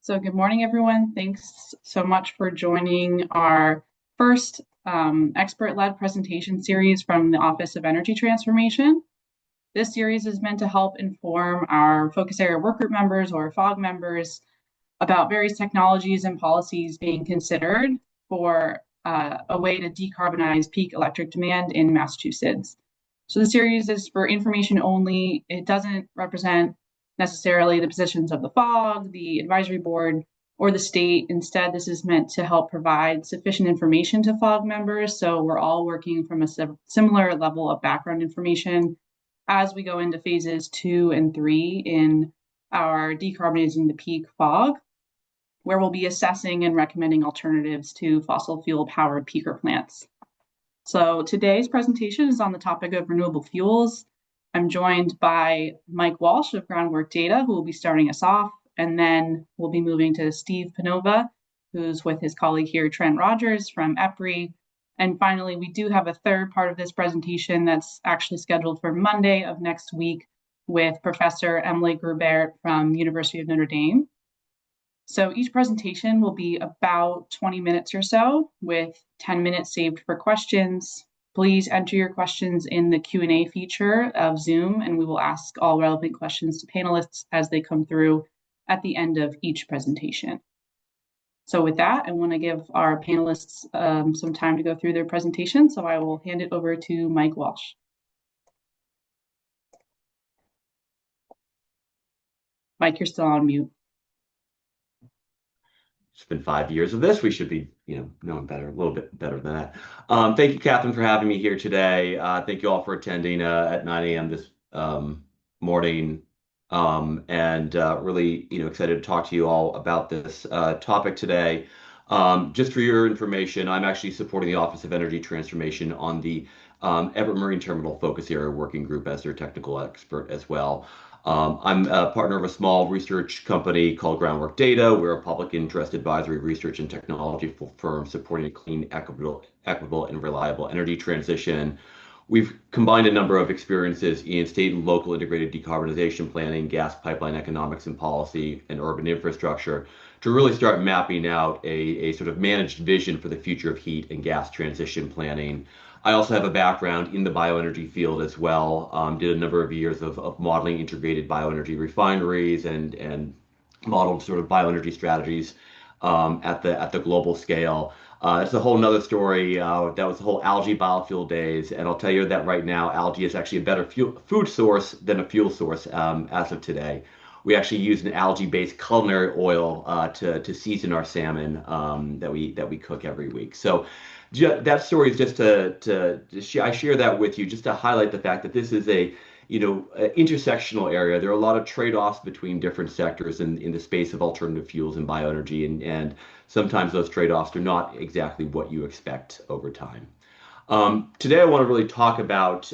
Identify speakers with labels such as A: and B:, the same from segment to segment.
A: So good morning, everyone. Thanks so much for joining our first expert-led presentation series from the Office of Energy Transformation. This series is meant to help inform our focus area work group members or FOG members about various technologies and policies being considered for a way to decarbonize peak electric demand in Massachusetts. So the series is for information only. It doesn't represent necessarily the positions of the FOG, the advisory board, or the state. Instead, this is meant to help provide sufficient information to FOG members. So we're all working from a similar level of background information as we go into phases 2 and 3 in our decarbonizing the peak FOG, where we'll be assessing and recommending alternatives to fossil fuel powered peaker plants. So today's presentation is on the topic of renewable fuels. I'm joined by Mike Walsh of Groundwork Data, who will be starting us off, and then we'll be moving to Steve Panova, who's with his colleague here, Trent Rogers from EPRI. And finally, we do have a third part of this presentation that's actually scheduled for Monday of next week with Professor Emily Grubert from University of Notre Dame. So each presentation will be about 20 minutes or so, with 10 minutes saved for questions. Please enter your questions in the Q&A feature of Zoom, and we will ask all relevant questions to panelists as they come through at the end of each presentation. So with that, I want to give our panelists some time to go through their presentation, so I will hand it over to Mike Walsh. Mike, you're still on mute.
B: It's been 5 years of this. We should be, knowing better, a little bit better than that. Thank you, Catherine, for having me here today. Thank you all for attending at 9 a.m. this morning. And really, excited to talk to you all about this topic today. Just for your information, I'm actually supporting the Office of Energy Transformation on the Everett Marine Terminal Focus Area Working Group as their technical expert as well. I'm a partner of a small research company called Groundwork Data. We're a public interest advisory research and technology firm supporting a clean, equitable, and reliable energy transition. We've combined a number of experiences in state and local integrated decarbonization planning, gas pipeline economics and policy, and urban infrastructure to really start mapping out a sort of managed vision for the future of heat and gas transition planning. I also have a background in the bioenergy field as well. Did a number of years of modeling integrated bioenergy refineries and modeled sort of bioenergy strategies at the global scale. It's a whole nother story. That was the whole algae biofuel days, and I'll tell you that right now, algae is actually a better food source than a fuel source as of today. We actually use an algae-based culinary oil to season our salmon that we cook every week. So that story is just I share that with you just to highlight the fact that this is a intersectional area. There are a lot of trade-offs between different sectors in the space of alternative fuels and bioenergy, and sometimes those trade-offs are not exactly what you expect over time. Today I want to really talk about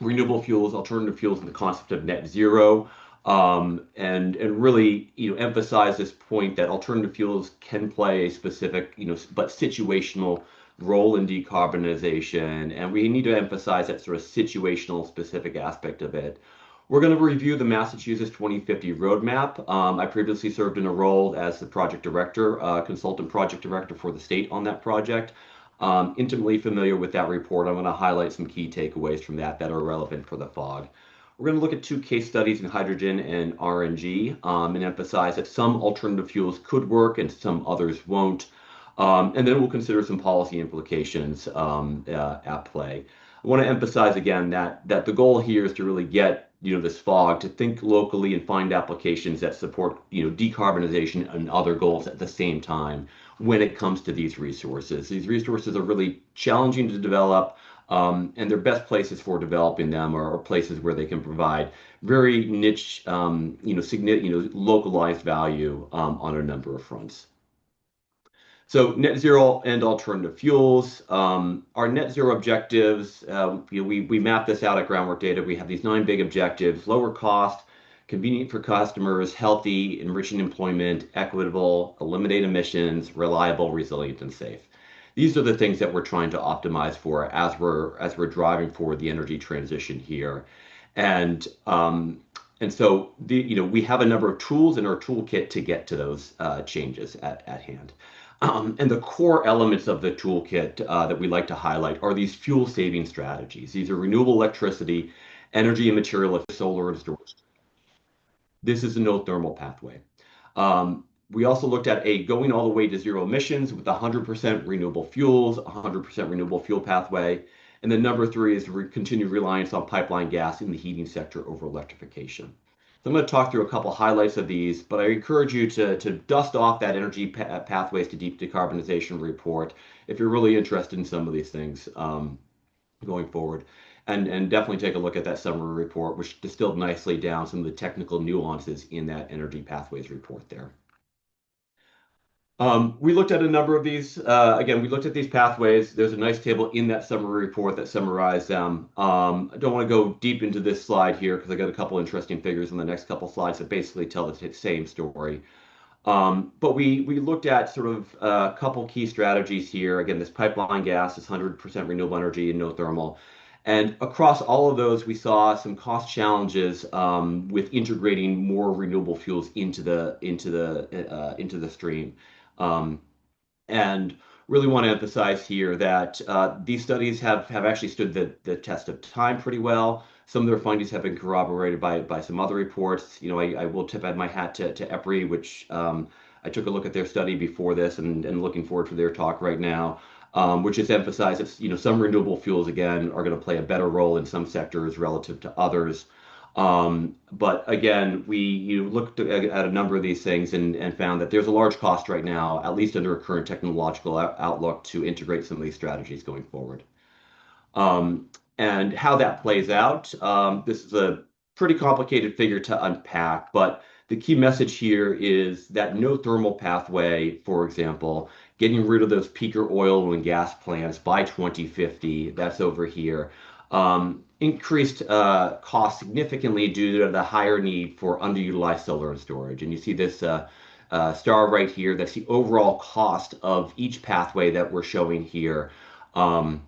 B: renewable fuels, alternative fuels, and the concept of net zero. And really, emphasize this point that alternative fuels can play a specific, but situational role in decarbonization, and we need to emphasize that sort of situational specific aspect of it. We're going to review the Massachusetts 2050 roadmap. I previously served in a role as the project director, consultant project director for the state on that project. Intimately familiar with that report. I'm going to highlight some key takeaways from that are relevant for the FOG. We're going to look at 2 case studies in hydrogen and RNG and emphasize that some alternative fuels could work and some others won't. And then we'll consider some policy implications at play. I want to emphasize again that the goal here is to really get this FOG to think locally and find applications that support decarbonization and other goals at the same time when it comes to these resources. These resources are really challenging to develop. And their best places for developing them are places where they can provide very niche, localized value on a number of fronts. So net zero and alternative fuels. Our net zero objectives, we map this out at Groundwork Data. We have these 9 big objectives: lower cost, convenient for customers, healthy, enriching employment, equitable, eliminate emissions, reliable, resilient, and safe. These are the things that we're trying to optimize for as we're driving forward the energy transition here. And And so we have a number of tools in our toolkit to get to those changes at hand. And the core elements of the toolkit that we like to highlight are these fuel saving strategies. These are renewable electricity, energy and material, solar and storage. This is a no thermal pathway. We also looked at a going all the way to zero emissions with 100% renewable fuels, 100% renewable fuel pathway. And then number three is continued reliance on pipeline gas in the heating sector over electrification. So I'm going to talk through a couple highlights of these, but I encourage you to dust off that energy pathways to deep decarbonization report if you're really interested in some of these things going forward. And definitely take a look at that summary report, which distilled nicely down some of the technical nuances in that energy pathways report there. We looked at a number of these. Again, we looked at these pathways. There's a nice table in that summary report that summarized them. I don't want to go deep into this slide here because I got a couple interesting figures in the next couple slides that basically tell the same story. But we looked at sort of a couple key strategies here. Again, this pipeline gas is 100% renewable energy and no thermal. And across all of those, we saw some cost challenges with integrating more renewable fuels into the stream. Um, and really want to emphasize here that these studies have actually stood the test of time pretty well. Some of their findings have been corroborated by some other reports. I will tip my hat to EPRI, which I took a look at their study before this and looking forward to their talk right now, which has emphasized that some renewable fuels, again, are going to play a better role in some sectors relative to others. But again, we looked at a number of these things and found that there's a large cost right now, at least under a current technological outlook, to integrate some of these strategies going forward. Um, and how that plays out, this is a pretty complicated figure to unpack, but the key message here is that no thermal pathway, for example, getting rid of those peaker oil and gas plants by 2050, that's over here, increased cost significantly due to the higher need for underutilized solar and storage. And you see this star right here, that's the overall cost of each pathway that we're showing here. Um,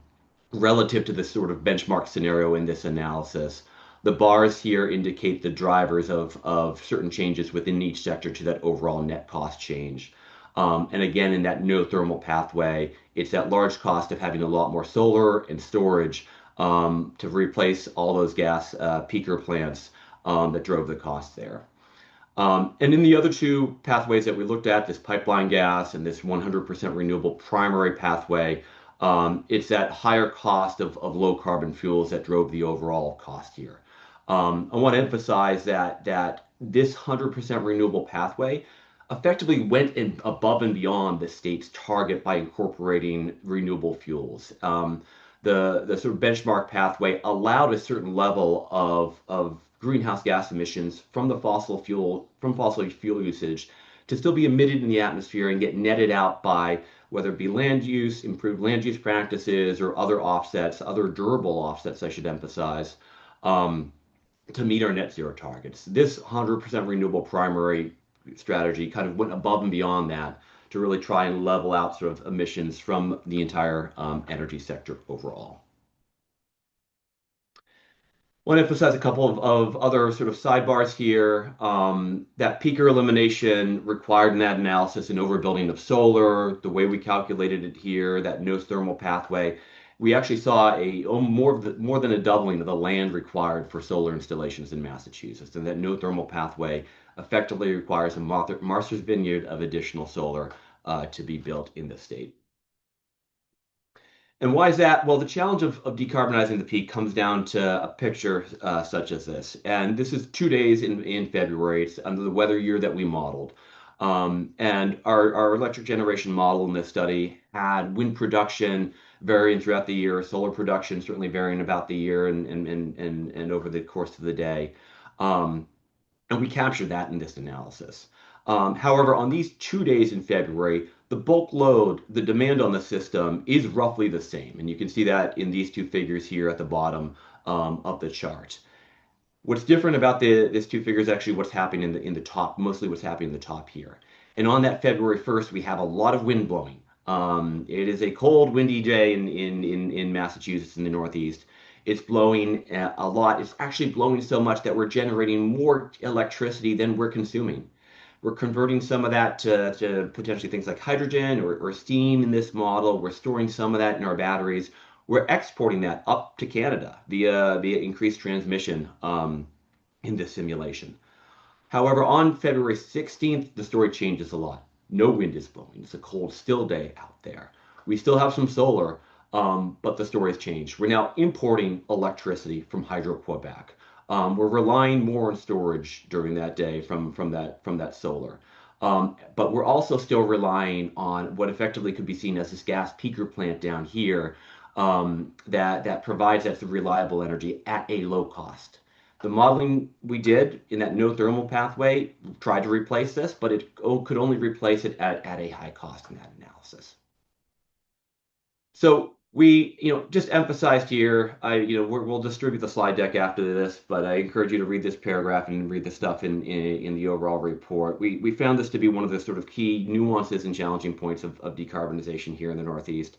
B: Relative to the sort of benchmark scenario in this analysis. The bars here indicate the drivers of certain changes within each sector to that overall net cost change. And again, in that no thermal pathway, it's that large cost of having a lot more solar and storage to replace all those gas peaker plants that drove the cost there. And in the other two pathways that we looked at, this pipeline gas and this 100% renewable primary pathway, it's that higher cost of low carbon fuels that drove the overall cost here. I want to emphasize that this 100% renewable pathway effectively went above and beyond the state's target by incorporating renewable fuels. The sort of benchmark pathway allowed a certain level of greenhouse gas emissions from fossil fuel usage to still be emitted in the atmosphere and get netted out by whether it be land use, improved land use practices, or other offsets, other durable offsets, I should emphasize, um, to meet our net zero targets. This 100% renewable primary strategy kind of went above and beyond that to really try and level out sort of emissions from the entire energy sector overall. I want to emphasize a couple of other sort of sidebars here. That peaker elimination required in that analysis an overbuilding of solar, the way we calculated it here, that no thermal pathway. We actually saw more than a doubling of the land required for solar installations in Massachusetts, and that no thermal pathway effectively requires a Martha's Vineyard of additional solar to be built in the state. And why is that? Well, the challenge of decarbonizing the peak comes down to a picture such as this. And this is 2 days in February. It's under the weather year that we modeled. And our electric generation model in this study had wind production varying throughout the year, solar production certainly varying about the year and over the course of the day. Um, and we captured that in this analysis. However, on these 2 days in February, the bulk load, the demand on the system is roughly the same. And you can see that in these two figures here at the bottom of the chart. What's different about these two figures actually what's happening in the top, mostly what's happening in the top here. And on that February 1st, we have a lot of wind blowing. It is a cold, windy day in Massachusetts in the Northeast. It's blowing a lot. It's actually blowing so much that we're generating more electricity than we're consuming. We're converting some of that to potentially things like hydrogen or steam in this model. We're storing some of that in our batteries. We're exporting that up to Canada via increased transmission in this simulation. However, on February 16th, the story changes a lot. No wind is blowing. It's a cold, still day out there. We still have some solar, but the story has changed. We're now importing electricity from Hydro-Quebec. We're relying more on storage during that day from that solar. But we're also still relying on what effectively could be seen as this gas peaker plant down here that provides us with reliable energy at a low cost. The modeling we did in that no thermal pathway tried to replace this, but it could only replace it at a high cost in that analysis. So we, just emphasized here, we'll distribute the slide deck after this, but I encourage you to read this paragraph and read the stuff in the overall report. We found this to be one of the sort of key nuances and challenging points of decarbonization here in the Northeast,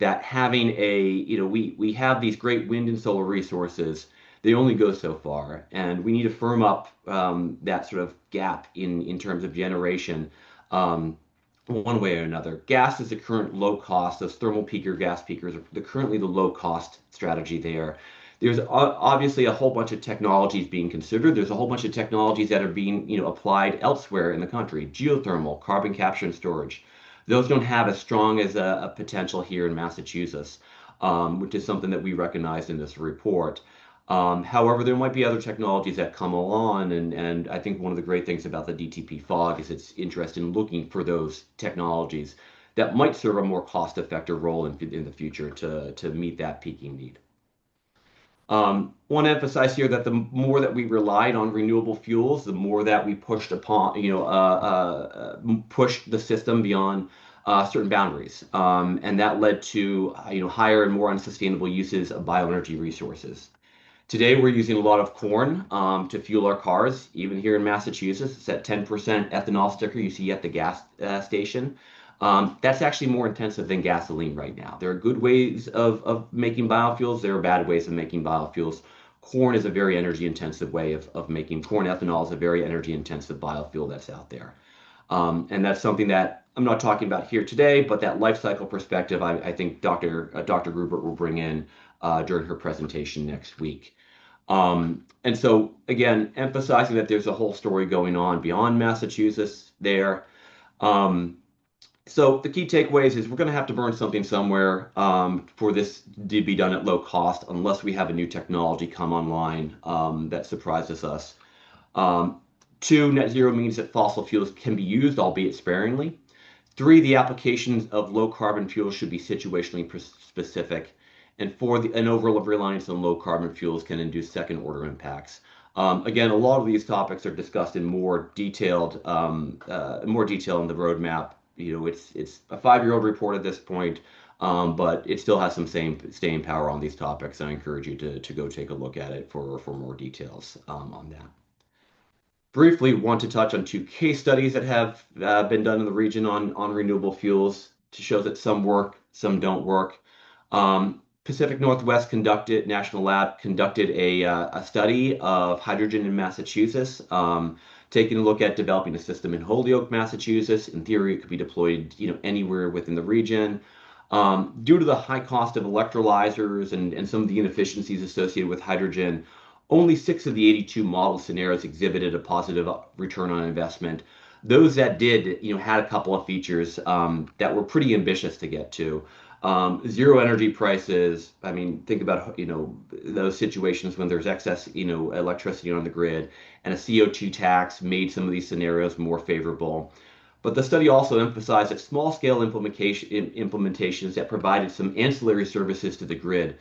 B: that having we have these great wind and solar resources. They only go so far, and we need to firm up that sort of gap in terms of generation one way or another. Gas is the current low cost. Those thermal peaker gas peakers are currently the low cost strategy there. There's obviously a whole bunch of technologies being considered. There's a whole bunch of technologies that are being applied elsewhere in the country. Geothermal, carbon capture and storage. Those don't have as strong as a potential here in Massachusetts, which is something that we recognized in this report. However, there might be other technologies that come along, and I think one of the great things about the DTP fog is its interest in looking for those technologies that might serve a more cost-effective role in the future to meet that peaking need. Want to emphasize here that the more that we relied on renewable fuels, the more that we pushed pushed the system beyond certain boundaries, and that led to higher and more unsustainable uses of bioenergy resources. Today, we're using a lot of corn to fuel our cars. Even here in Massachusetts, it's that 10% ethanol sticker you see at the gas station. That's actually more intensive than gasoline right now. There are good ways of making biofuels. There are bad ways of making biofuels. Corn is a very energy intensive way of making corn ethanol is a very energy intensive biofuel that's out there. And that's something that I'm not talking about here today, but that life cycle perspective, I think Dr. Gruber will bring in during her presentation next week. And so, again, emphasizing that there's a whole story going on beyond Massachusetts there. So the key takeaways is we're going to have to burn something somewhere for this to be done at low cost, unless we have a new technology come online that surprises us. Two, net zero means that fossil fuels can be used, albeit sparingly. Three, the applications of low carbon fuels should be situationally specific. And four, an over reliance on low carbon fuels can induce second order impacts. Again, a lot of these topics are discussed in more detail in the roadmap. It's a 5-year-old report at this point, but it still has some staying power on these topics. I encourage you to go take a look at it for more details on that. Briefly, want to touch on 2 case studies that have been done in the region on renewable fuels to show that some work, some don't work. Pacific Northwest National Lab conducted a study of hydrogen in Massachusetts, taking a look at developing a system in Holyoke, Massachusetts. In theory, it could be deployed anywhere within the region. Due to the high cost of electrolyzers and some of the inefficiencies associated with hydrogen, only 6 of the 82 model scenarios exhibited a positive return on investment. Those that did, had a couple of features that were pretty ambitious to get to. Zero energy prices. I mean, think about, those situations when there's excess, electricity on the grid, and a CO2 tax made some of these scenarios more favorable. But the study also emphasized that small-scale implementations that provided some ancillary services to the grid,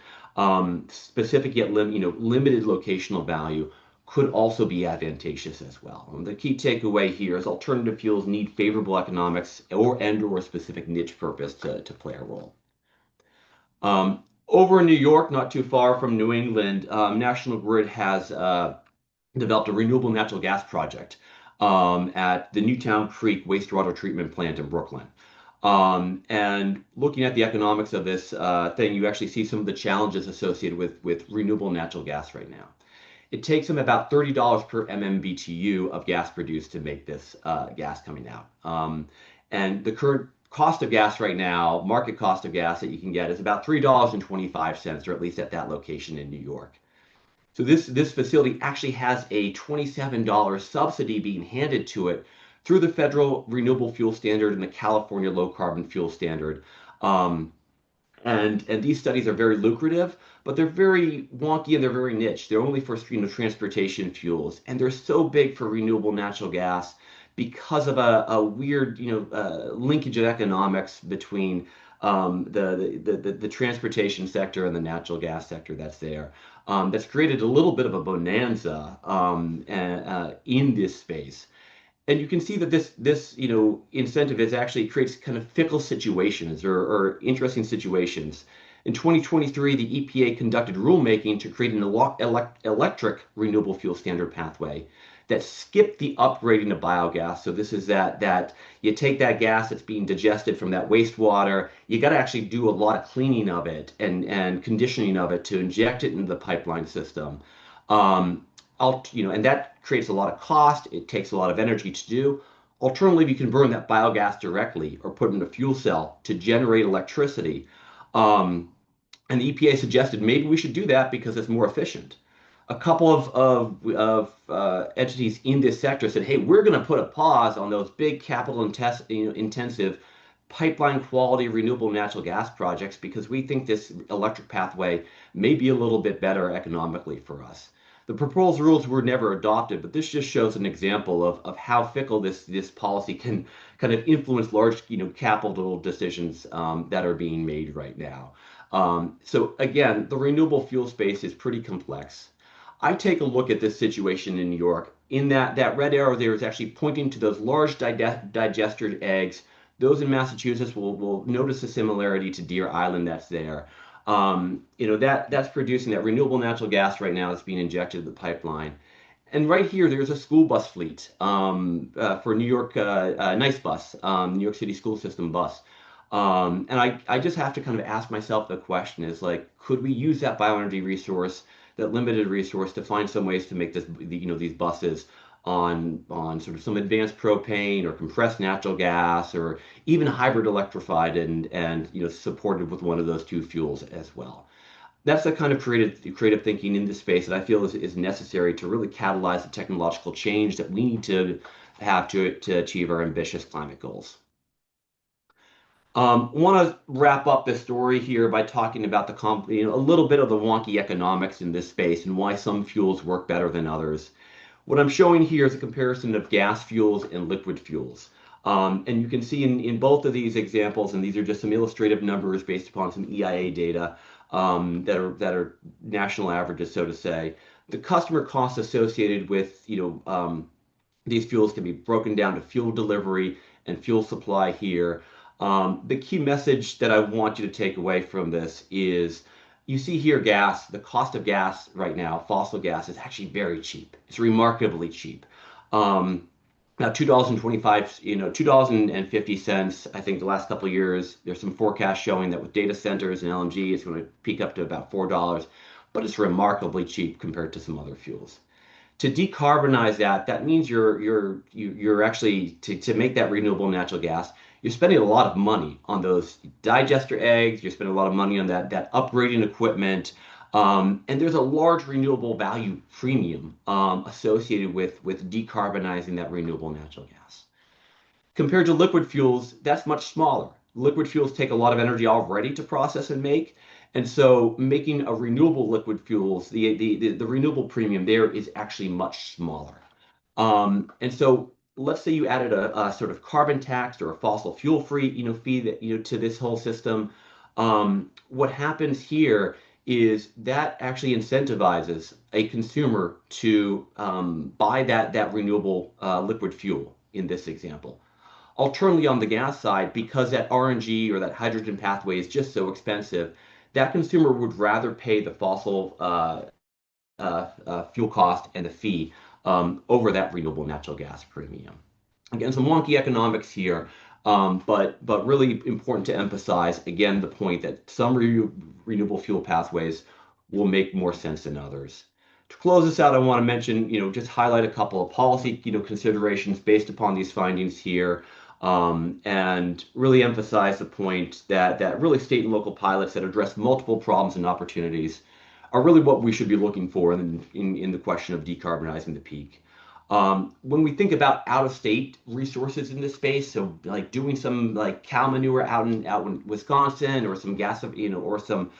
B: specific yet limited locational value, could also be advantageous as well. And the key takeaway here is alternative fuels need favorable economics or specific niche purpose to play a role. Over in New York, not too far from New England, National Grid has developed a renewable natural gas project at the Newtown Creek wastewater treatment plant in Brooklyn. And looking at the economics of this thing, you actually see some of the challenges associated with renewable natural gas right now. It takes them about $30 per MMBTU of gas produced to make this gas coming out. And the current cost of gas right now, market cost of gas that you can get is about $3.25, or at least at that location in New York. So this facility actually has a $27 subsidy being handed to it through the federal renewable fuel standard and the California low carbon fuel standard. Um, and these studies are very lucrative, but they're very wonky and they're very niche. They're only for transportation fuels, and they're so big for renewable natural gas because of a weird linkage of economics between the transportation sector and the natural gas sector that's there. That's created a little bit of a bonanza in this space. And you can see that this incentive is actually creates kind of fickle situations or interesting situations. In 2023, the EPA conducted rulemaking to create an electric renewable fuel standard pathway that skipped the upgrading of biogas. So this is that you take that gas that's being digested from that wastewater, you got to actually do a lot of cleaning of it and conditioning of it to inject it into the pipeline system. Um, and that creates a lot of cost. It takes a lot of energy to do. Alternatively, you can burn that biogas directly or put it in a fuel cell to generate electricity. Um, and the EPA suggested maybe we should do that because it's more efficient. A couple of entities in this sector said, hey, we're going to put a pause on those big intensive pipeline quality renewable natural gas projects because we think this electric pathway may be a little bit better economically for us. The proposed rules were never adopted, but this just shows an example of how fickle this policy can kind of influence large capital decisions that are being made right now. So again, the renewable fuel space is pretty complex. I take a look at this situation in New York. In that red arrow there is actually pointing to those large digester eggs. Those in Massachusetts will notice a similarity to Deer Island that's there. That's producing that renewable natural gas right now that's being injected to the pipeline. And right here, there's a school bus fleet for New York, NICE bus, New York City school system bus. And I just have to kind of ask myself the question is like, could we use that bioenergy resource, that limited resource, to find some ways to make these buses on sort of some advanced propane or compressed natural gas or even hybrid electrified and supported with one of those two fuels as well. That's the kind of creative thinking in this space that I feel is necessary to really catalyze the technological change that we need to have to achieve our ambitious climate goals. Want to wrap up this story here by talking about a little bit of the wonky economics in this space and why some fuels work better than others. What I'm showing here is a comparison of gas fuels and liquid fuels. And you can see in both of these examples, and these are just some illustrative numbers based upon some EIA data that are national averages, so to say. The customer costs associated with these fuels can be broken down to fuel delivery and fuel supply here. The key message that I want you to take away from this is you see here gas, the cost of gas right now, fossil gas, is actually very cheap. It's remarkably cheap. Now, $2.25, $2.50, I think the last couple of years, there's some forecasts showing that with data centers and LNG, it's going to peak up to about $4, but it's remarkably cheap compared to some other fuels. To decarbonize that means you're actually to make that renewable natural gas, you're spending a lot of money on those digester eggs. You're spending a lot of money on that upgrading equipment, and there's a large renewable value premium associated with decarbonizing that renewable natural gas. Compared to liquid fuels, that's much smaller. Liquid fuels take a lot of energy already to process and make. And so making a renewable liquid fuels, the renewable premium there is actually much smaller. And so let's say you added a sort of carbon tax or a fossil fuel free, fee that, to this whole system. What happens here is that actually incentivizes a consumer to buy that renewable liquid fuel in this example. Alternatively, on the gas side, because that RNG or that hydrogen pathway is just so expensive, that consumer would rather pay the fossil fuel cost and the fee over that renewable natural gas premium. Again, some wonky economics here, But really important to emphasize again the point that some renewable fuel pathways will make more sense than others. To close this out, I want to mention, just highlight a couple of policy, considerations based upon these findings here, and really emphasize the point that really state and local pilots that address multiple problems and opportunities are really what we should be looking for in the question of decarbonizing the peak. When we think about out-of-state resources in this space, so like doing some like cow manure out in Wisconsin, or some gas, or some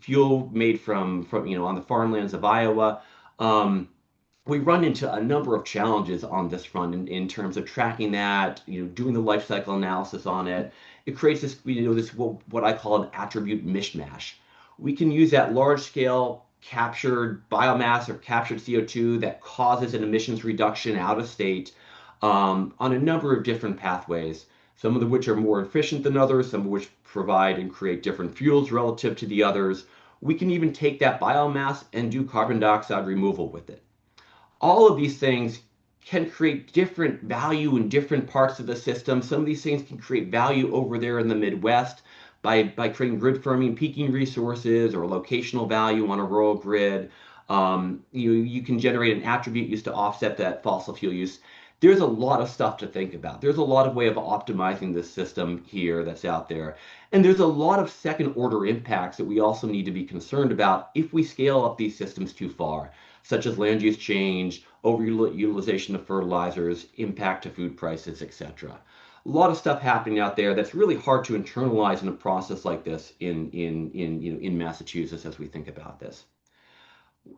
B: fuel made from on the farmlands of Iowa. Um, we run into a number of challenges on this front in terms of tracking that, doing the life cycle analysis on it. It creates this, this what I call an attribute mishmash. We can use that large scale captured biomass or captured CO2 that causes an emissions reduction out of state, on a number of different pathways, some of which are more efficient than others, some of which provide and create different fuels relative to the others. We can even take that biomass and do carbon dioxide removal with it. All of these things can create different value in different parts of the system. Some of these things can create value over there in the Midwest by creating grid firming, peaking resources, or locational value on a rural grid. You can generate an attribute used to offset that fossil fuel use. There's a lot of stuff to think about. There's a lot of way of optimizing this system here that's out there. And there's a lot of second order impacts that we also need to be concerned about if we scale up these systems too far, such as land use change, overutilization of fertilizers, impact to food prices, etc. A lot of stuff happening out there that's really hard to internalize in a process like this in Massachusetts as we think about this.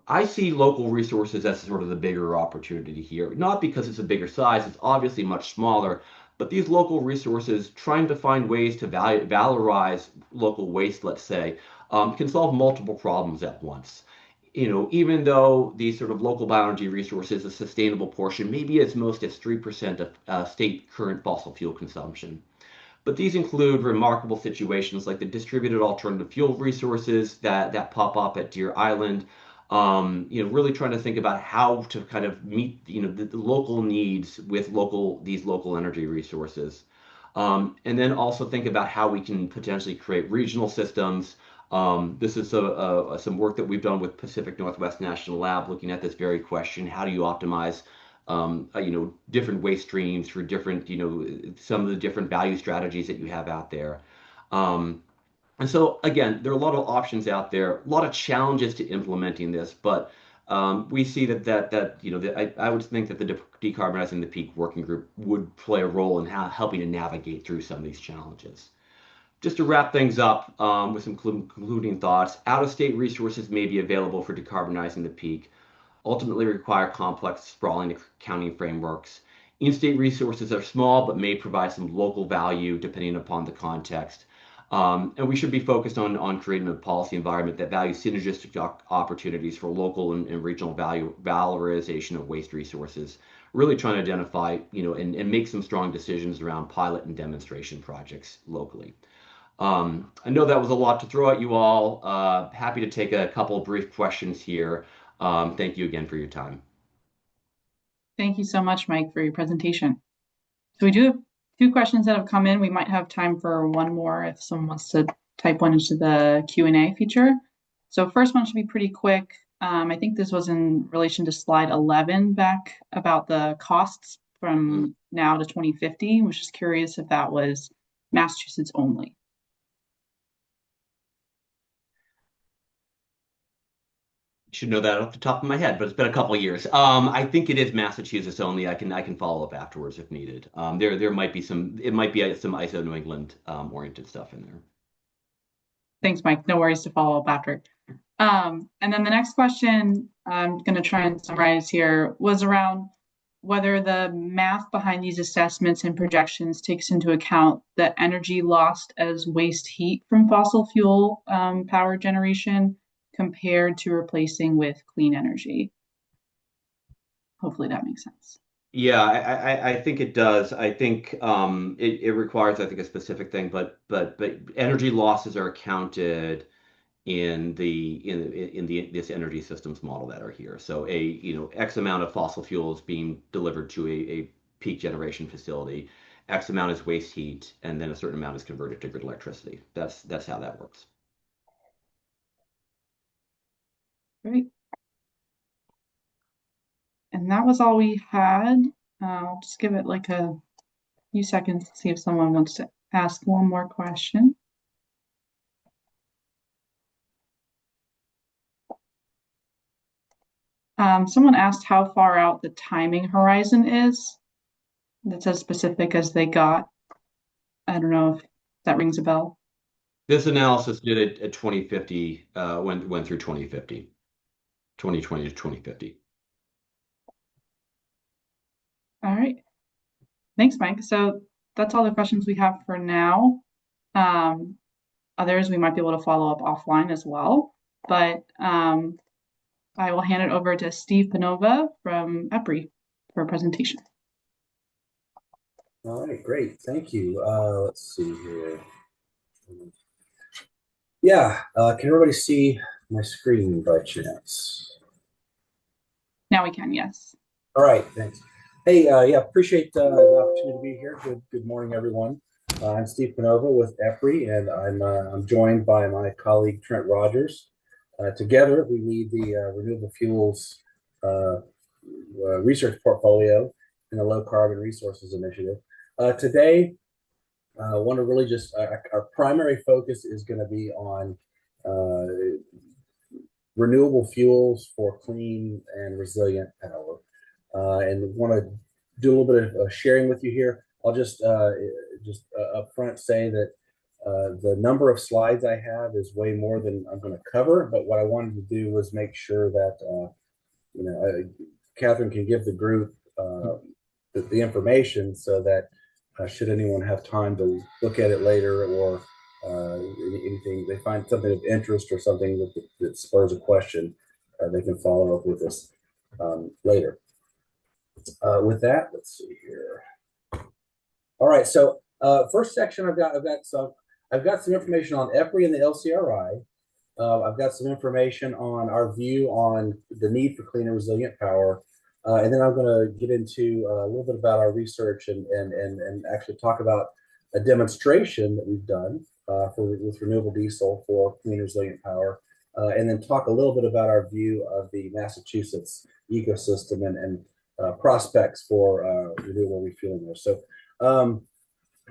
B: I see local resources as sort of the bigger opportunity here, not because it's a bigger size, it's obviously much smaller, but these local resources trying to find ways to valorize local waste, let's say, can solve multiple problems at once. Even though these sort of local bioenergy resources, a sustainable portion, maybe as most as 3% of state current fossil fuel consumption. But these include remarkable situations like the distributed alternative fuel resources that pop up at Deer Island. Really trying to think about how to kind of meet the local needs with these local energy resources. And then also think about how we can potentially create regional systems. This is some work that we've done with Pacific Northwest National Lab, looking at this very question: how do you optimize, different waste streams for different, some of the different value strategies that you have out there. Um, and so again, there are a lot of options out there, a lot of challenges to implementing this, but we see I would think that the decarbonizing the peak working group would play a role in helping to navigate through some of these challenges. Just to wrap things up, with some concluding thoughts, out-of-state resources may be available for decarbonizing the peak, ultimately require complex, sprawling accounting frameworks. In-state resources are small but may provide some local value depending upon the context. And we should be focused on creating a policy environment that values synergistic opportunities for local and regional valorization of waste resources, really trying to identify, and make some strong decisions around pilot and demonstration projects locally. I know that was a lot to throw at you all. Happy to take a couple of brief questions here. Thank you again for your time.
A: Thank you so much, Mike, for your presentation. So we do have two questions that have come in. We might have time for one more if someone wants to type one into the Q&A feature. So first one should be pretty quick. I think this was in relation to slide 11 back about the costs from now to 2050. I was just curious if that was Massachusetts only.
B: Should know that off the top of my head, but it's been a couple of years. I think it is Massachusetts only. I can follow up afterwards if needed. There might be some ISO New England oriented stuff in there.
A: Thanks, Mike. No worries to follow up after. And then the next question I'm going to try and summarize here was around whether the math behind these assessments and projections takes into account the energy lost as waste heat from fossil fuel power generation compared to replacing with clean energy. Hopefully that makes sense.
B: Yeah, I think it does. I think it requires, I think, a specific thing, but energy losses are counted in this energy systems model that are here. So X amount of fossil fuels being delivered to a peak generation facility, X amount is waste heat, and then a certain amount is converted to grid electricity. That's how that works.
A: Great. And that was all we had. I'll just give it like a few seconds to see if someone wants to ask one more question. Someone asked how far out the timing horizon is. That's as specific as they got. I don't know if that rings a bell.
B: This analysis did it at 2050, went through 2050, 2020 to 2050.
A: All right. Thanks, Mike. So that's all the questions we have for now. Others we might be able to follow up offline as well. But I will hand it over to Steve Panova from EPRI for a presentation.
C: All right, great. Thank you. Let's see here. Yeah, can everybody see my screen by chance?
A: Now we can, yes.
C: All right, thanks. Hey, yeah, appreciate the opportunity to be here. Good morning, everyone. I'm Steve Panova with EPRI, and I'm joined by my colleague Trent Rogers. Together, we lead the renewable fuels research portfolio in the Low Carbon Resources Initiative. Today, I want to really just, our primary focus is going to be on renewable fuels for clean and resilient power. And want to do a little bit of sharing with you here. I'll just up front say that the number of slides I have is way more than I'm going to cover, but what I wanted to do was make sure that Catherine can give the group the information so that should anyone have time to look at it later or anything, they find something of interest or something that spurs a question, they can follow up with us later. With that, let's see here. All right, so first section I've got some information on EPRI and the LCRI. I've got some information on our view on the need for clean and resilient power. And then I'm going to get into a little bit about our research and actually talk about a demonstration that we've done with renewable diesel for clean and resilient power. And then talk a little bit about our view of the Massachusetts ecosystem and prospects for renewable refueling there. So I'm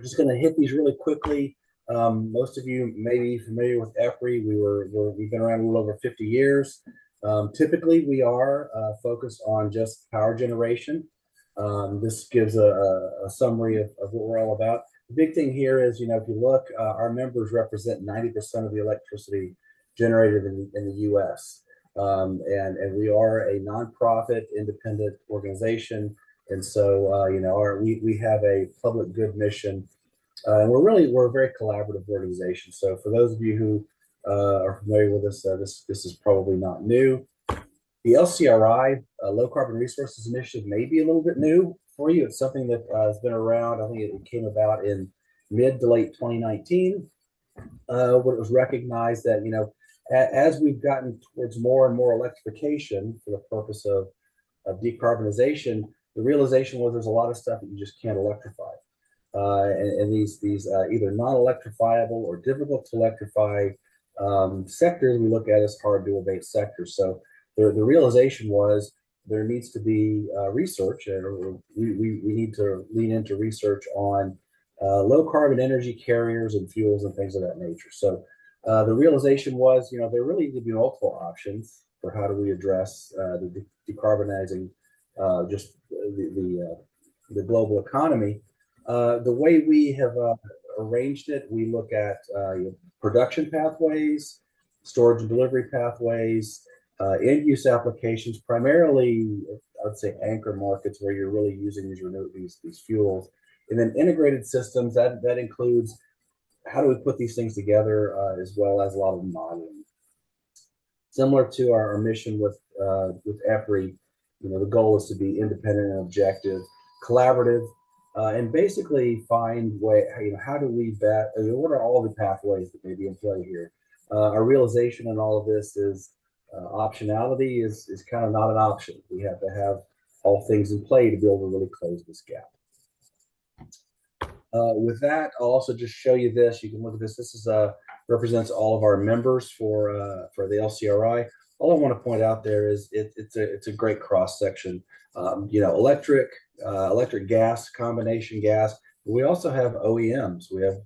C: just going to hit these really quickly. Most of you may be familiar with EPRI. We've been around a little over 50 years. Typically, we are focused on just power generation. This gives a summary of what we're all about. The big thing here is, if you look, our members represent 90% of the electricity generated in the U.S. And we are a nonprofit, independent organization, and so we have a public good mission, and we're a very collaborative organization. So for those of you who are familiar with us, this is probably not new. The LCRI, Low Carbon Resources Initiative, may be a little bit new for you. It's something that has been around. I think it came about in mid to late 2019, when it was recognized that as we've gotten towards more and more electrification for the purpose of decarbonization, the realization was there's a lot of stuff that you just can't electrify. And these either non-electrifiable or difficult to electrify sectors we look at as hard to abate sectors. So the realization was there needs to be research, and we need to lean into research on low carbon energy carriers and fuels and things of that nature. So the realization was, there really need to be multiple options for how do we address the decarbonizing just the global economy. The way we have arranged it, we look at production pathways, storage and delivery pathways, end-use applications, primarily, I would say, anchor markets where you're really using these fuels, and then integrated systems that includes how do we put these things together, as well as a lot of modeling. Similar to our mission with EPRI, the goal is to be independent and objective, collaborative, and basically find how do we what are all the pathways that may be in play here? Our realization in all of this is optionality is kind of not an option. We have to have all things in play to be able to really close this gap. With that, I'll also just show you this. You can look at this. This is represents all of our members for the LCRI. All I want to point out there is it's a great cross section. Electric, electric gas, combination gas. We also have OEMs. We have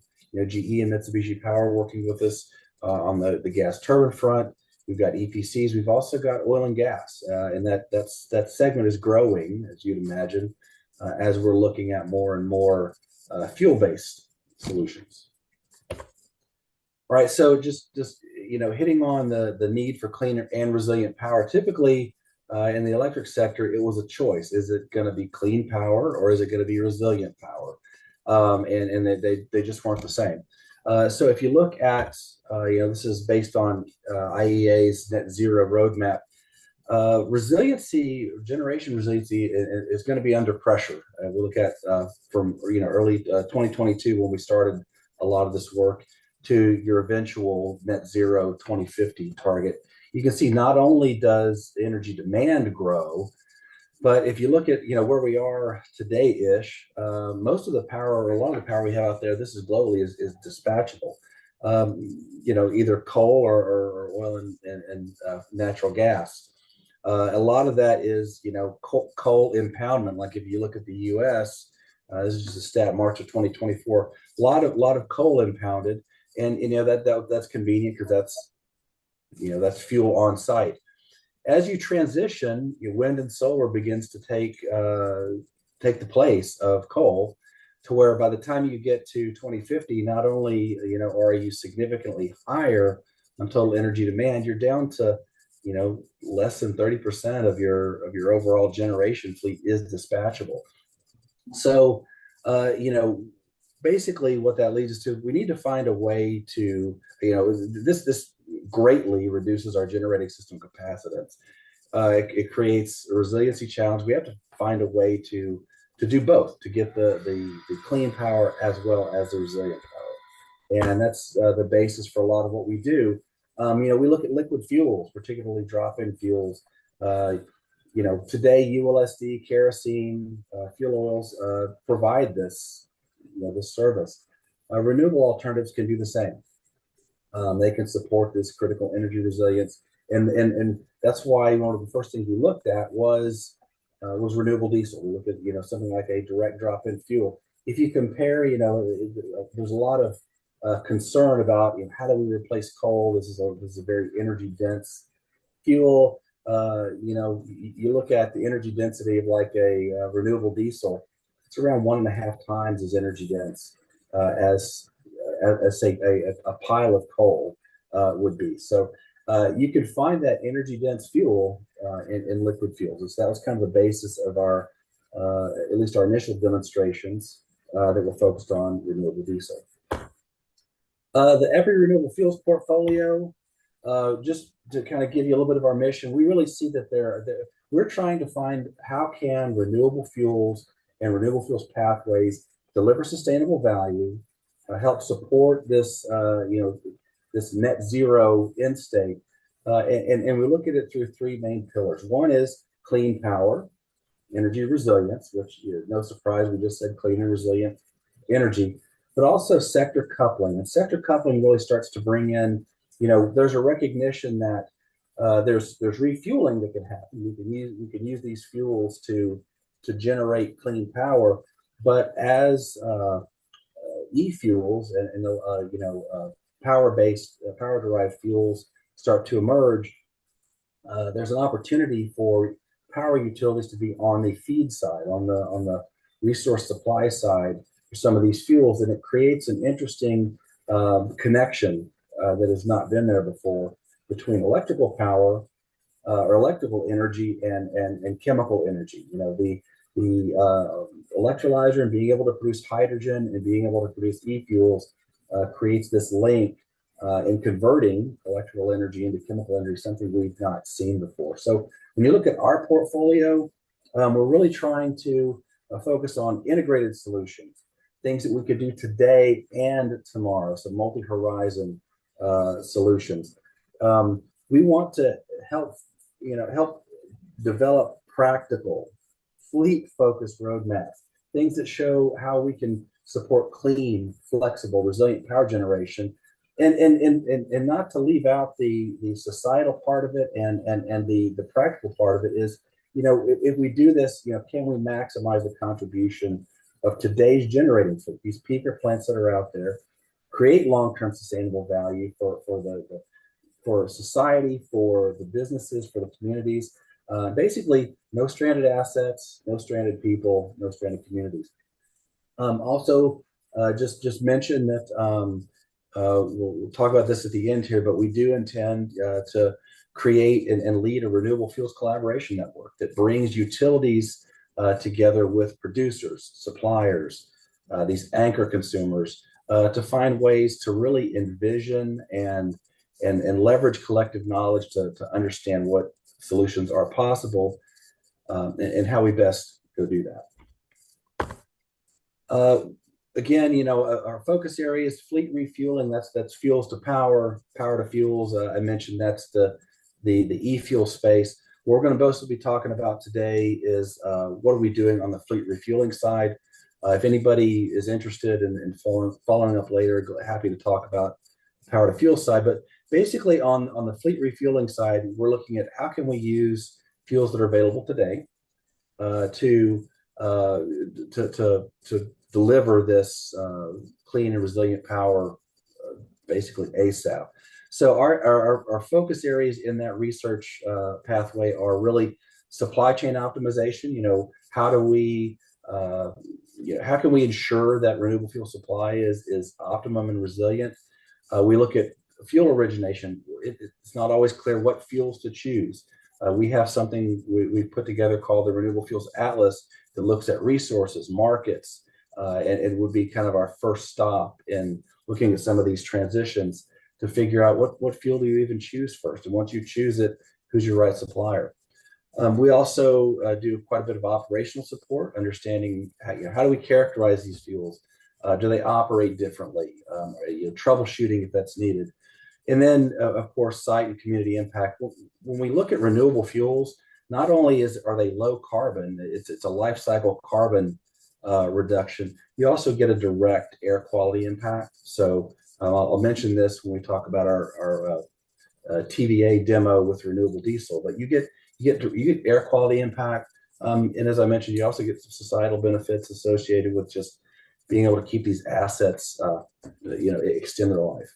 C: GE and Mitsubishi Power working with us on the gas turbine front. We've got EPCs. We've also got oil and gas, and that segment is growing, as you'd imagine, as we're looking at more and more fuel-based solutions. All right, so just hitting on the need for clean and resilient power. Typically, in the electric sector, it was a choice. Is it going to be clean power or is it going to be resilient power? And they just weren't the same. So if you look at, this is based on IEA's net zero roadmap. Generation resiliency is going to be under pressure. We look at from early 2022 when we started a lot of this work to your eventual net zero 2050 target. You can see not only does the energy demand grow, but if you look at where we are today-ish, most of the power, or a lot of the power we have out there, this is globally, is dispatchable. Either coal or oil and natural gas. A lot of that is coal impoundment. Like if you look at the U.S., this is just a stat March of 2024. A lot of coal impounded, and that's convenient because that's fuel on site. As you transition, wind and solar begins to take the place of coal, to where by the time you get to 2050, not only are you significantly higher on total energy demand, you're down to less than 30% of your overall generation fleet is dispatchable. So basically what that leads us to, we need to find a way to this greatly reduces our generating system capacitance. It creates a resiliency challenge. We have to find a way to do both, to get the clean power as well as the resilient power. And that's the basis for a lot of what we do. We look at liquid fuels, particularly drop-in fuels. Today ULSD, kerosene, fuel oils provide this service. Renewable alternatives can do the same. They can support this critical energy resilience, and that's why one of the first things we looked at was renewable diesel. We looked at something like a direct drop-in fuel. If you compare, there's a lot of concern about how do we replace coal. This is a very energy dense fuel. You look at the energy density of like a renewable diesel. It's around 1.5 times as energy dense as say a pile of coal would be. So you can find that energy dense fuel in liquid fuels. So that was kind of the basis of our at least our initial demonstrations that were focused on renewable diesel. The Every Renewable Fuels portfolio, just to kind of give you a little bit of our mission, we really see that we're trying to find how can renewable fuels and renewable fuels pathways deliver sustainable value, help support this this net zero end state, and we look at it through 3 main pillars. One is clean power, energy resilience, which no surprise, we just said clean and resilient energy, but also sector coupling. And sector coupling really starts to bring in, there's a recognition that there's refueling that can happen. We can use these fuels to generate clean power, but as e-fuels and power-based, power-derived fuels start to emerge, there's an opportunity for power utilities to be on the feed side, on the resource supply side for some of these fuels, and it creates an interesting connection that has not been there before between electrical power or electrical energy and chemical energy. The electrolyzer and being able to produce hydrogen and being able to produce e-fuels creates this link in converting electrical energy into chemical energy, something we've not seen before. So when you look at our portfolio, we're really trying to focus on integrated solutions, things that we could do today and tomorrow, so multi-horizon solutions. We want to help develop practical, fleet-focused roadmaps, things that show how we can support clean, flexible, resilient power generation, and not to leave out the societal part of it and the practical part of it is, if we do this, can we maximize the contribution of today's generating fleet, these peaker plants that are out there, create long-term sustainable value for society, for the businesses, for the communities. Basically, no stranded assets, no stranded people, no stranded communities. Also, just mention that we'll talk about this at the end here, but we do intend to create and lead a renewable fuels collaboration network that brings utilities together with producers, suppliers, these anchor consumers, to find ways to really envision and leverage collective knowledge to understand what solutions are possible, and how we best go do that. Again, our focus area is fleet refueling. That's fuels to power, power to fuels. I mentioned that's the e-fuel space. What we're going to mostly be talking about today is what are we doing on the fleet refueling side. If anybody is interested in following up later, happy to talk about the power to fuel side. But basically on the fleet refueling side, we're looking at how can we use fuels that are available today to deliver this clean and resilient power, basically ASAP. So our focus areas in that research pathway are really supply chain optimization. How do we how can we ensure that renewable fuel supply is optimum and resilient? We look at fuel origination. It's not always clear what fuels to choose. We have something we put together called the Renewable Fuels Atlas that looks at resources, markets, and it would be kind of our first stop in looking at some of these transitions to figure out what fuel do you even choose first. And once you choose it, who's your right supplier? We also do quite a bit of operational support, understanding how do we characterize these fuels? Do they operate differently? Troubleshooting if that's needed. And then, of course, site and community impact. When we look at renewable fuels, not only are they low carbon, it's a life cycle carbon reduction. You also get a direct air quality impact. So I'll mention this when we talk about our TVA demo with renewable diesel. But you get air quality impact, and as I mentioned, you also get some societal benefits associated with just being able to keep these assets, extend their life.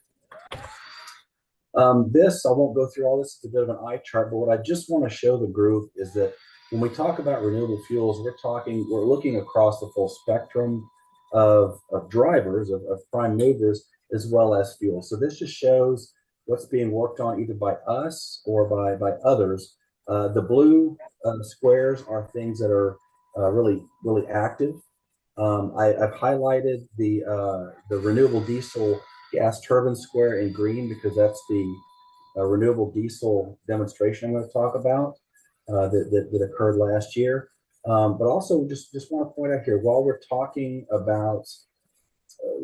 C: This, I won't go through all this, it's a bit of an eye chart, but what I just want to show the group is that when we talk about renewable fuels, we're looking across the full spectrum of drivers, of prime movers, as well as fuel. So this just shows what's being worked on either by us or by others. The blue squares are things that are really, really active. I've highlighted the renewable diesel gas turbine square in green because that's the renewable diesel demonstration I'm going to talk about that occurred last year. But also just want to point out here, while we're talking about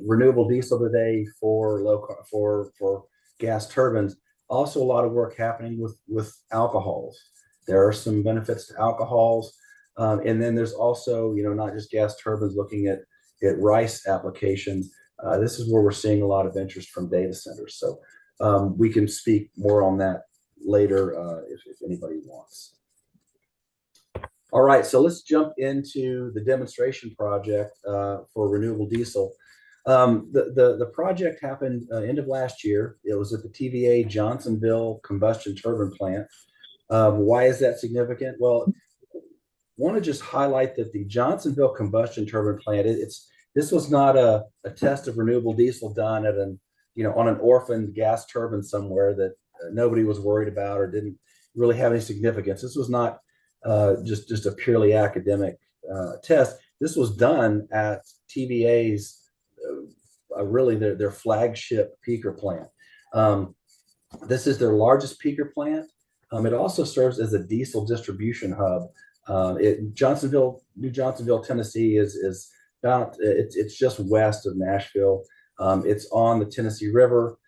C: renewable diesel today for gas turbines, also a lot of work happening with alcohols. There are some benefits to alcohols. And then there's also, not just gas turbines, looking at rice applications. This is where we're seeing a lot of interest from data centers. So we can speak more on that later if anybody wants. All right, so let's jump into the demonstration project for renewable diesel. The project happened end of last year. It was at the TVA Johnsonville combustion turbine plant. Why is that significant? Well, want to just highlight that the Johnsonville combustion turbine plant, this was not a test of renewable diesel done at on an orphaned gas turbine somewhere that nobody was worried about or didn't really have any significance. This was not just a purely academic test. This was done at TVA's really their flagship peaker plant. This is their largest peaker plant. It also serves as a diesel distribution hub. New Johnsonville, Tennessee is about it's just west of Nashville. It's on the Tennessee River.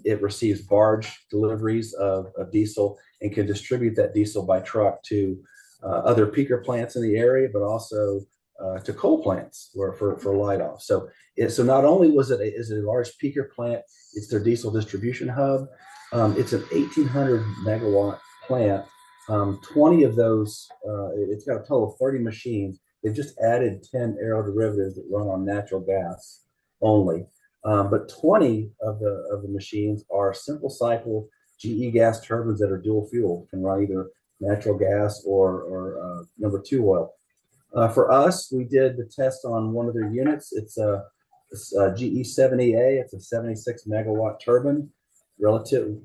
C: It receives barge deliveries of diesel and can distribute that diesel by truck to other peaker plants in the area, but also to coal plants for light off. So not only is it a large peaker plant, it's their diesel distribution hub. It's an 1,800 megawatt plant. 20 of those, it's got a total of 30 machines. They've just added 10 aeroderivatives that run on natural gas only. But 20 of the machines are simple cycle GE gas turbines that are dual fuel, can run either natural gas or number two oil. For us, we did the test on one of their units. It's a GE 70A. It's a 76 megawatt turbine. Relative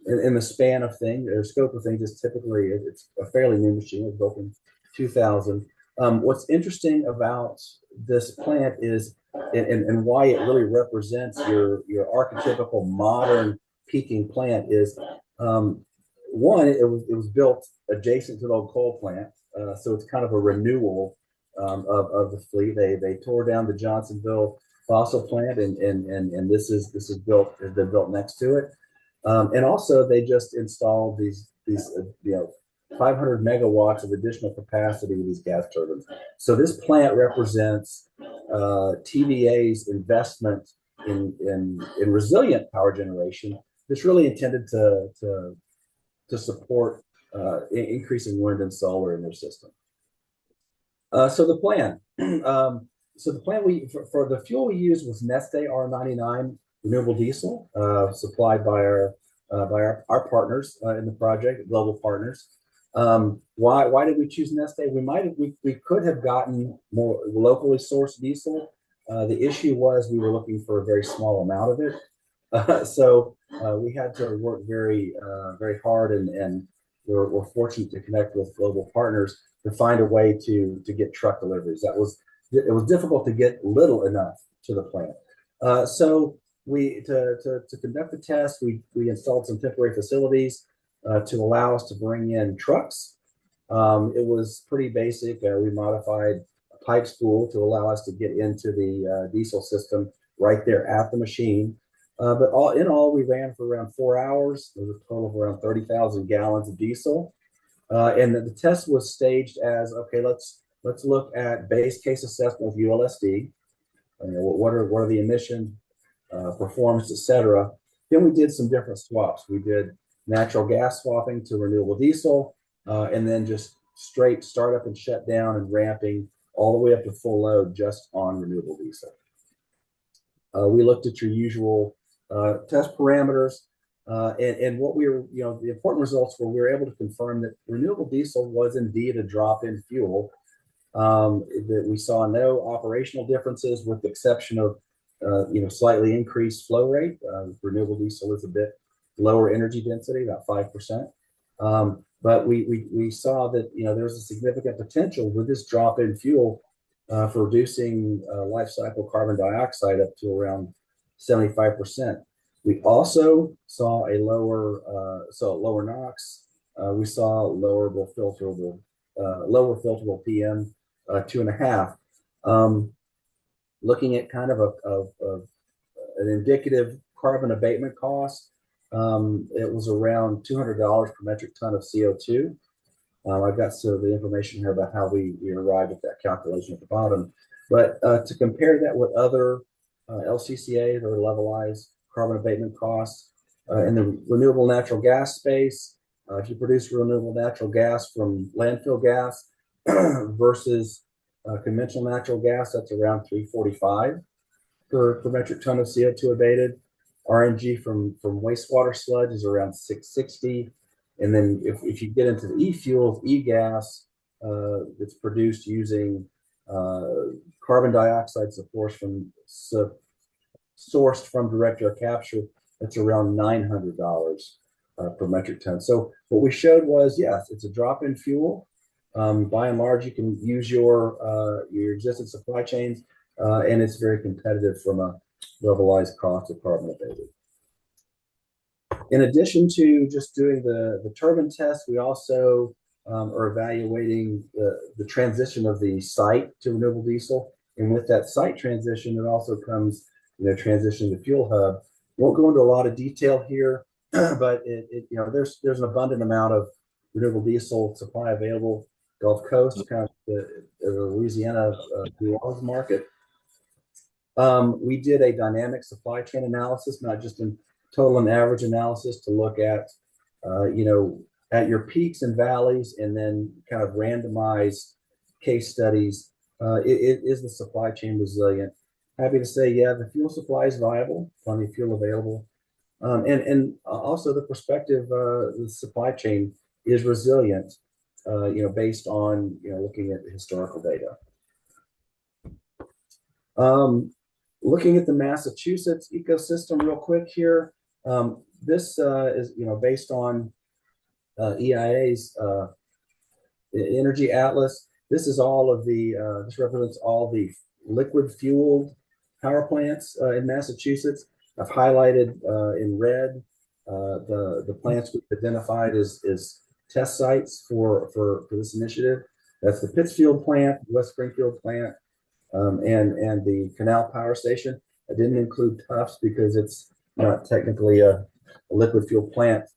C: in the span of things, or scope of things, is typically it's a fairly new machine. It was built in 2000. What's interesting about this plant is, and why it really represents your archetypical modern peaking plant is, one, it was built adjacent to the old coal plant, so it's kind of a renewal of the fleet. They tore down the Johnsonville fossil plant, and this has been built next to it. And also, they just installed these 500 megawatts of additional capacity with these gas turbines. So this plant represents TVA's investment in resilient power generation. That's really intended to support increasing wind and solar in their system. So the plan. So the plan for the fuel we used was Neste R99 renewable diesel, supplied by our partners in the project, global partners. Why did we choose Neste? We could have gotten more locally sourced diesel. The issue was we were looking for a very small amount of it, so we had to work very hard, and we're fortunate to connect with global partners to find a way to get truck deliveries. It was difficult to get little enough to the plant. So to conduct the test, we installed some temporary facilities to allow us to bring in trucks. It was pretty basic. We modified a pipe spool to allow us to get into the diesel system right there at the machine. But all in all, we ran for around 4 hours. There was a total of around 30,000 gallons of diesel. And the test was staged as, okay, let's look at base case assessment with ULSD. What are the emissions, performance, etc. Then we did some different swaps. We did natural gas swapping to renewable diesel, and then just straight startup and shut down and ramping all the way up to full load just on renewable diesel. We looked at your usual test parameters, and what we were, the important results were we were able to confirm that renewable diesel was indeed a drop-in fuel. That we saw no operational differences, with the exception of slightly increased flow rate. Renewable diesel is a bit lower energy density, about 5%. But we saw that there's a significant potential with this drop-in fuel for reducing life cycle carbon dioxide up to around 75%. We also saw a lower NOx. We saw lower filterable PM 2.5. Looking at kind of an indicative carbon abatement cost, it was around $200 per metric ton of CO2. I've got some of the information here about how we arrived at that calculation at the bottom. But to compare that with other LCCAs or levelized carbon abatement costs in the renewable natural gas space, if you produce renewable natural gas from landfill gas versus conventional natural gas, that's around $345 per metric ton of CO2 abated. RNG from wastewater sludge is around $660. And then if you get into the e-fuels, e-gas, it's produced using carbon dioxide sourced from direct air capture, that's around $900 per metric ton. So what we showed was, yes, it's a drop-in fuel. By and large, you can use your existing supply chains, and it's very competitive from a levelized cost of carbon abated. In addition to just doing the turbine test, we also are evaluating the transition of the site to renewable diesel. And with that site transition, it also comes transitioning the fuel hub. Won't go into a lot of detail here, but there's an abundant amount of renewable diesel supply available Gulf Coast, kind of the Louisiana New Orleans market. We did a dynamic supply chain analysis, not just in total and average analysis, to look at, at your peaks and valleys, and then kind of randomize case studies. Is the supply chain resilient? Happy to say, yeah, the fuel supply is viable, plenty of fuel available. And also the perspective, the supply chain is resilient, based on, looking at the historical data. Looking at the Massachusetts ecosystem real quick here. This is, based on EIA's Energy Atlas. This is all of the, this represents all the liquid fueled power plants in Massachusetts. I've highlighted in red the plants we've identified as test sites for this initiative. That's the Pittsfield plant, West Springfield plant, and the Canal Power Station. I didn't include Tufts because it's not technically a liquid fuel plant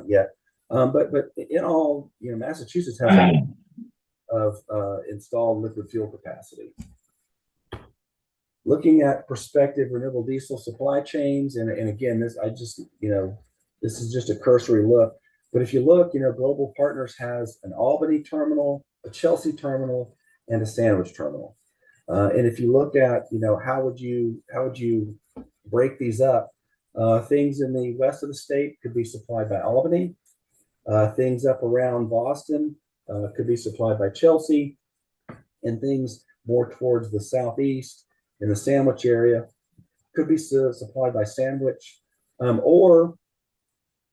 C: yet. But in all, Massachusetts has a of installed liquid fuel capacity. Looking at prospective renewable diesel supply chains, and again, this this is just a cursory look. But if you look, Global Partners has an Albany terminal, a Chelsea terminal, and a Sandwich terminal. And if you look at, how would you break these up? Things in the west of the state could be supplied by Albany. Things up around Boston could be supplied by Chelsea, and things more towards the southeast in the Sandwich area could be supplied by Sandwich, or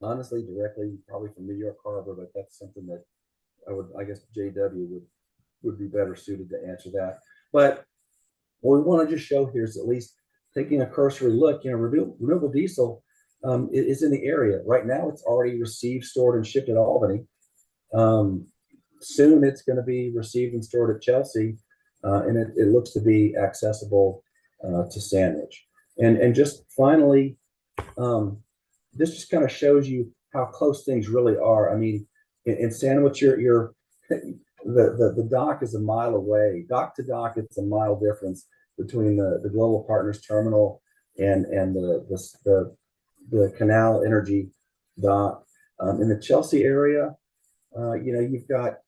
C: honestly directly probably from New York Harbor. But that's something that I guess JW would be better suited to answer that. But what we want to just show here is at least taking a cursory look. Renewable diesel is in the area right now. It's already received, stored, and shipped at Albany. Soon it's going to be received and stored at Chelsea, and it looks to be accessible to Sandwich. And just finally, this just kind of shows you how close things really are. I mean, in Sandwich, the dock is a mile away. Dock to dock, it's a mile difference between the Global Partners terminal and the Canal Energy dock. In the Chelsea area, you've got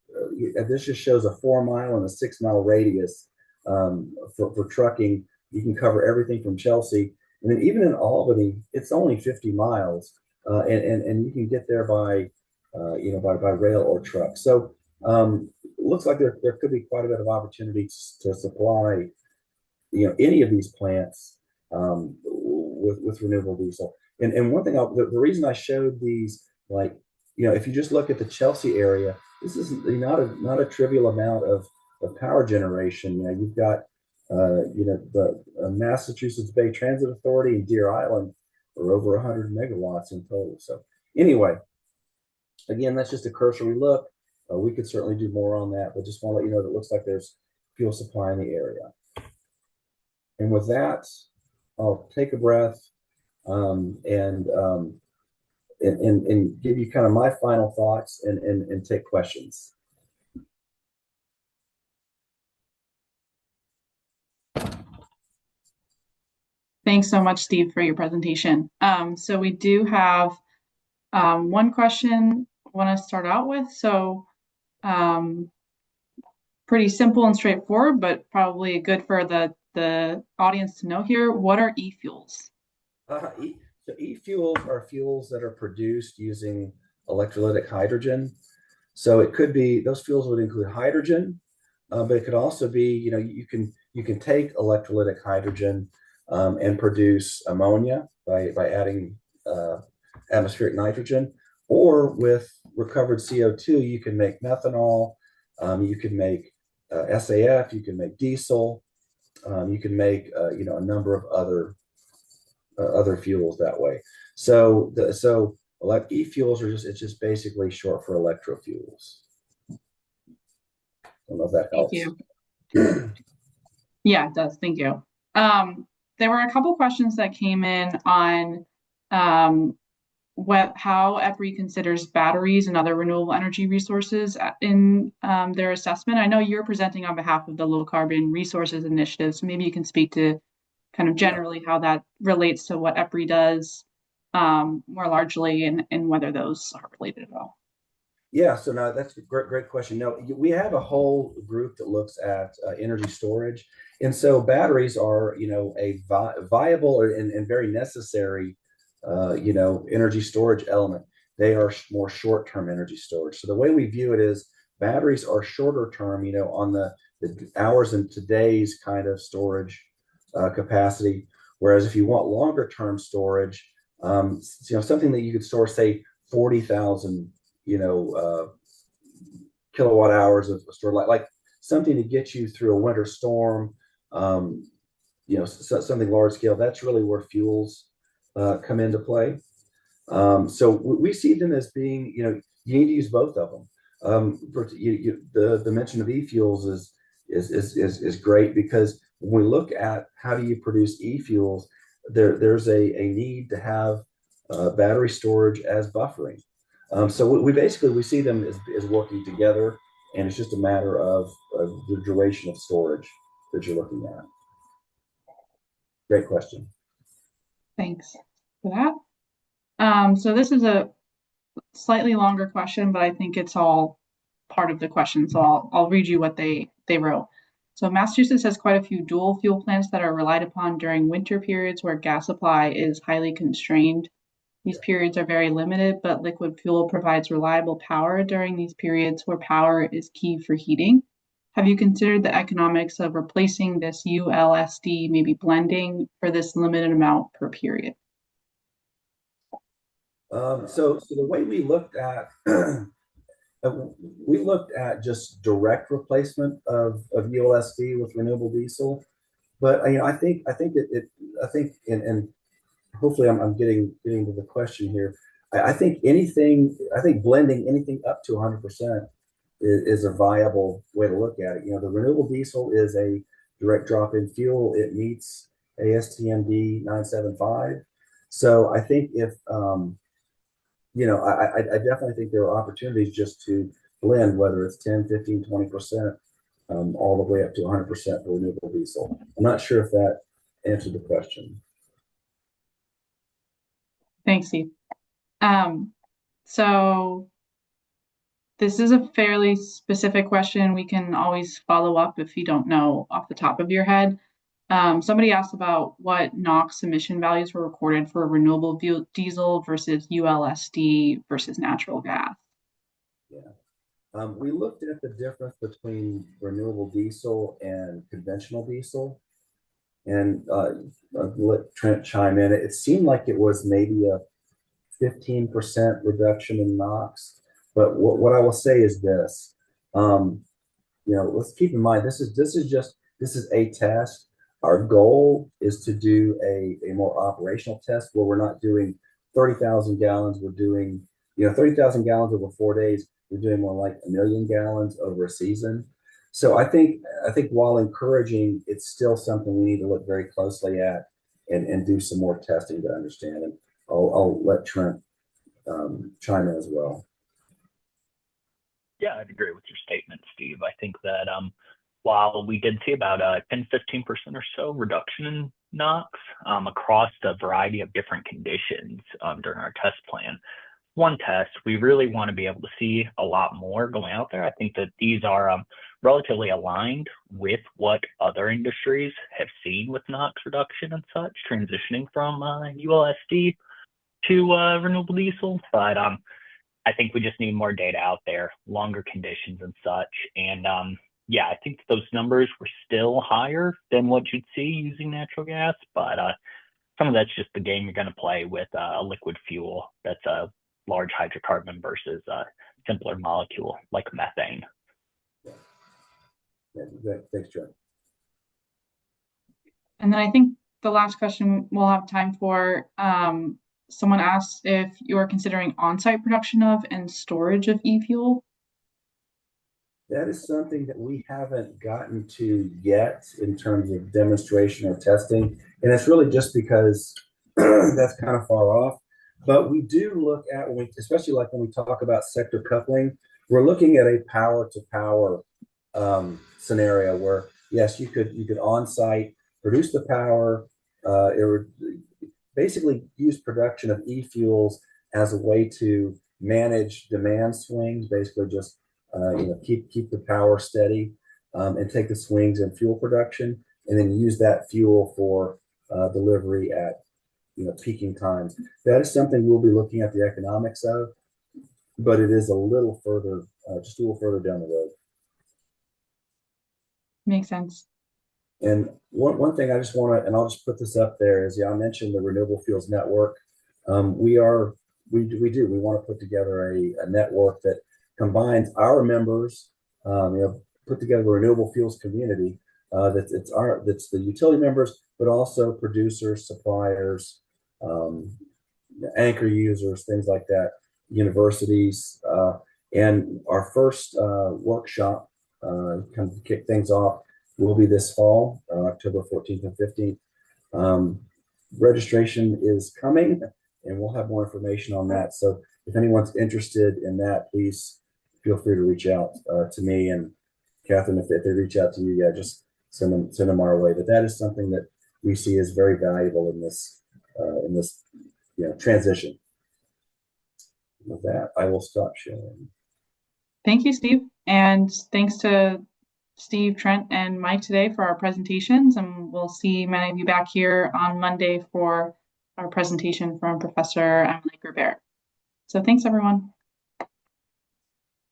C: this just shows a 4 mile and a 6 mile radius for trucking. You can cover everything from Chelsea, and then even in Albany, it's only 50 miles, and you can get there by by rail or truck. So it looks like there could be quite a bit of opportunities to supply any of these plants with renewable diesel. And one thing, the reason I showed these, if you just look at the Chelsea area, this is not a trivial amount of power generation. You've got the Massachusetts Bay Transit Authority and Deer Island are over 100 megawatts in total. So anyway, again, that's just a cursory look. We could certainly do more on that, but just want to let you know that it looks like there's fuel supply in the area. And with that, I'll take a breath and give you kind of my final thoughts and take questions.
A: Thanks so much, Steve, for your presentation. So we do have one question I want to start out with. So pretty simple and straightforward, but probably good for the audience to know here. What are e-fuels?
C: So e-fuels are fuels that are produced using electrolytic hydrogen. So it could be, those fuels would include hydrogen, but it could also be, you can take electrolytic hydrogen and produce ammonia by adding atmospheric nitrogen, or with recovered CO2, you can make methanol, you can make SAF, you can make diesel, you can make a number of other fuels that way. So e-fuels are just basically short for electrofuels. I don't know if that helps.
A: Thank you. Yeah, it does. Thank you. There were a couple questions that came in on how EPRI considers batteries and other renewable energy resources in their assessment. I know you're presenting on behalf of the Low Carbon Resources Initiative, so maybe you can speak to kind of generally how that relates to what EPRI does more largely, and whether those are related at all.
C: Yeah, so now that's a great question. No, we have a whole group that looks at energy storage, and so batteries are, a viable and very necessary, energy storage element. They are more short-term energy storage. So the way we view it is batteries are shorter term, on the hours and today's kind of storage capacity. Whereas if you want longer term storage, something that you could store, say, 40,000 kilowatt hours of store, like something to get you through a winter storm, something large scale. That's really where fuels come into play. So we see them as being, you need to use both of them. The mention of e-fuels is great, because when we look at how do you produce e-fuels, there's a need to have battery storage as buffering. So we see them as working together, and it's just a matter of the duration of storage that you're looking at. Great question.
A: Thanks for that. So this is a slightly longer question, but I think it's all part of the question. So I'll read you what they wrote. So Massachusetts has quite a few dual fuel plants that are relied upon during winter periods where gas supply is highly constrained. These periods are very limited, but liquid fuel provides reliable power during these periods where power is key for heating. Have you considered the economics of replacing this ULSD, maybe blending, for this limited amount per period?
C: So the way we looked at just direct replacement of ULSD with renewable diesel, but I think and hopefully I'm getting to the question here. I think blending anything up to 100% is a viable way to look at it. The renewable diesel is a direct drop-in fuel. It meets ASTM 975. So I think if I definitely think there are opportunities just to blend, whether it's 10, 15, 20%, all the way up to 100% for renewable diesel. I'm not sure if that answered the question.
A: Thanks, Steve. So this is a fairly specific question. We can always follow up if you don't know off the top of your head. Somebody asked about what NOx emission values were recorded for renewable diesel versus ULSD versus natural gas.
C: Yeah. We looked at the difference between renewable diesel and conventional diesel, and let Trent chime in. It seemed like it was maybe a 15% reduction in NOx. But what I will say is this: let's keep in mind this is a test. Our goal is to do a more operational test where we're not doing 30,000 gallons. We're doing 30,000 gallons over 4 days. We're doing more like 1 million gallons over a season. So I think while encouraging, it's still something we need to look very closely at and do some more testing to understand. And I'll let Trent chime in as well.
D: Yeah, I'd agree with your statement, Steve. I think that while we did see about a 10-15% or so reduction in NOx across a variety of different conditions during our test plan, one test, we really want to be able to see a lot more going out there. I think that these are relatively aligned with what other industries have seen with NOx reduction and such, transitioning from ULSD to renewable diesel. But I think we just need more data out there, longer conditions and such. And yeah, I think those numbers were still higher than what you'd see using natural gas, but some of that's just the game you're going to play with a liquid fuel that's a large hydrocarbon versus a simpler molecule like methane.
C: Yeah, thanks, John.
A: And then I think the last question we'll have time for, someone asked if you are considering on-site production of and storage of e-fuel.
C: That is something that we haven't gotten to yet in terms of demonstration or testing. And it's really just because that's kind of far off. But we do look at when we, especially like when we talk about sector coupling, we're looking at a power to power scenario where yes, you could on site produce the power. It would basically use production of e-fuels as a way to manage demand swings. Basically, just keep the power steady and take the swings in fuel production, and then use that fuel for delivery at peaking times. That is something we'll be looking at the economics of, but it is a little further, just a little further down the road.
A: Makes sense.
C: And one thing I just want to, and I'll just put this up there, is I mentioned the Renewable Fuels Network. We want to put together a network that combines our members, put together a renewable fuels community that's the utility members, but also producers, suppliers, anchor users, things like that, universities. And our first workshop, kind of kick things off, will be this fall, October 14th and 15th. Registration is coming, and we'll have more information on that. So if anyone's interested in that, please feel free to reach out to me and Catherine. If they reach out to you, yeah, just send them our way. But that is something that we see as very valuable in this transition. With that, I will stop sharing.
A: Thank you, Steve. And thanks to Steve, Trent, and Mike today for our presentations. And we'll see many of you back here on Monday for our presentation from Professor Emily Gerbert. So thanks, everyone.